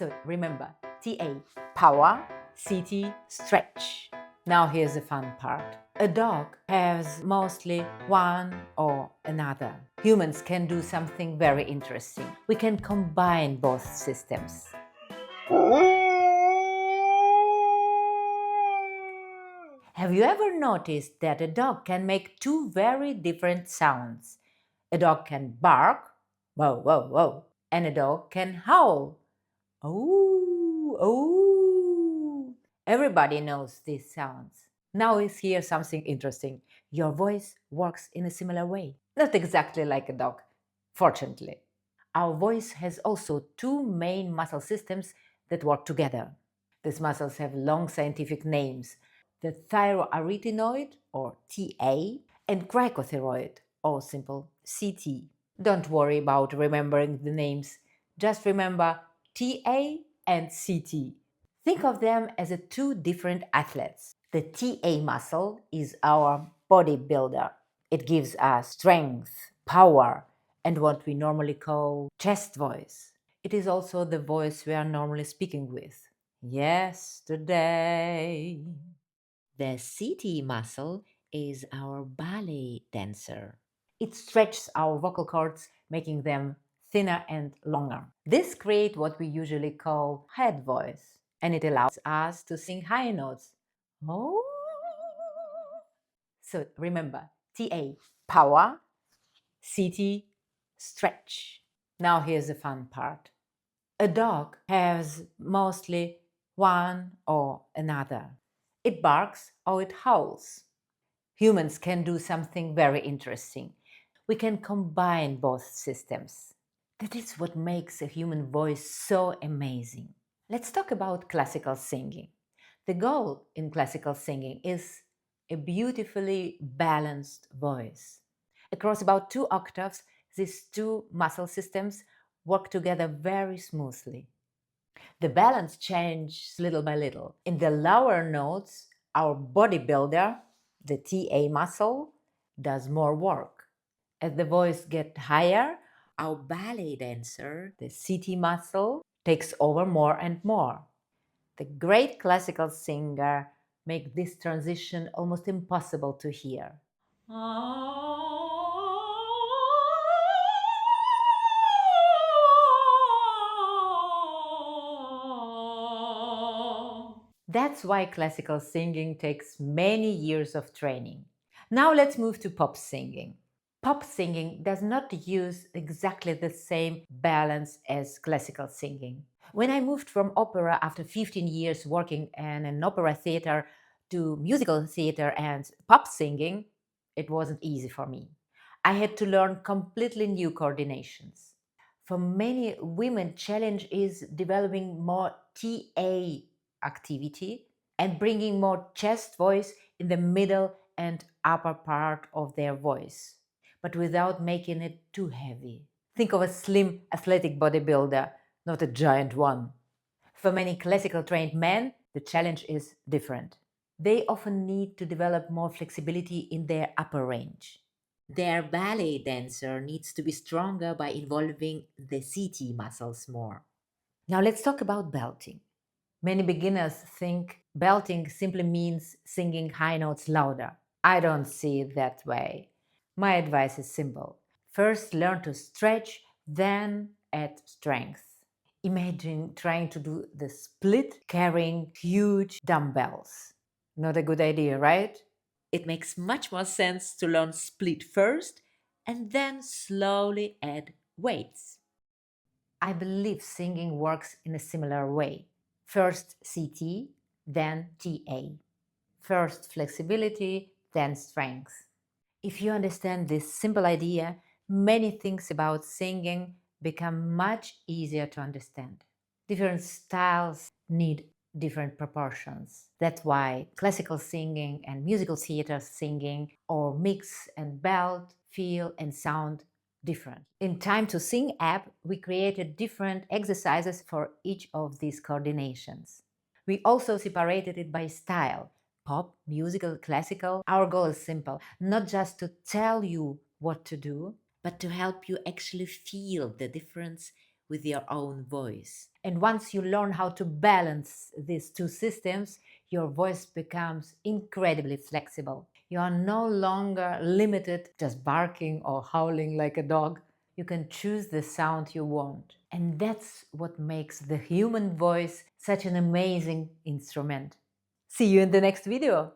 So remember, TA, power, CT, stretch. Now here's the fun part. A dog has mostly one or another. Humans can do something very interesting. We can combine both systems. Have you ever noticed that a dog can make two very different sounds? A dog can bark, whoa, whoa, whoa, and a dog can howl, oh, oh. Everybody knows these sounds. Now here's something interesting. Your voice works in a similar way. Not exactly like a dog, fortunately. Our voice has also two main muscle systems that work together. These muscles have long scientific names: the thyroarytenoid, or TA, and cricothyroid, or simple CT. Don't worry about remembering the names, just remember TA and CT. Think of them as two different athletes. The TA muscle is our bodybuilder. It gives us strength, power, and what we normally call chest voice. It is also the voice we are normally speaking with. Yesterday. The CT muscle is our ballet dancer. It stretches our vocal cords, making them thinner and longer. This creates what we usually call head voice, and it allows us to sing high notes. Oh. So remember, TA, power, CT, stretch. Now here's the fun part. A dog has mostly one or another. It barks or it howls. Humans can do something very interesting. We can combine both systems. That is what makes a human voice so amazing. Let's talk about classical singing. The goal in classical singing is a beautifully balanced voice. Across about 2 octaves, these two muscle systems work together very smoothly. The balance changes little by little. In the lower notes, our bodybuilder, the TA muscle, does more work. As the voice gets higher, our ballet dancer, the CT muscle, takes over more and more. The great classical singer make this transition almost impossible to hear. That's why classical singing takes many years of training. Now let's move to pop singing. Pop singing does not use exactly the same balance as classical singing. When I moved from opera after 15 years working in an opera theater to musical theater and pop singing, it wasn't easy for me. I had to learn completely new coordinations. For many women, challenge is developing more TA activity and bringing more chest voice in the middle and upper part of their voice, but without making it too heavy. Think of a slim, athletic bodybuilder, not a giant one. For many classical trained men, the challenge is different. They often need to develop more flexibility in their upper range. Their ballet dancer needs to be stronger by involving the CT muscles more. Now let's talk about belting. Many beginners think belting simply means singing high notes louder. I don't see it that way. My advice is simple. First, learn to stretch, then add strength. Imagine trying to do the split carrying huge dumbbells. Not a good idea, right? It makes much more sense to learn split first and then slowly add weights. I believe singing works in a similar way. First CT, then TA. First flexibility, then strength. If you understand this simple idea, many things about singing become much easier to understand. Different styles need different proportions. That's why classical singing and musical theater singing or mix and belt feel and sound different. In Time to Sing app, we created different exercises for each of these coordinations. We also separated it by style: pop, musical, classical. Our goal is simple: not just to tell you what to do, but to help you actually feel the difference with your own voice. And once you learn how to balance these two systems, your voice becomes incredibly flexible. You are no longer limited just barking or howling like a dog. You can choose the sound you want. And that's what makes the human voice such an amazing instrument. See you in the next video!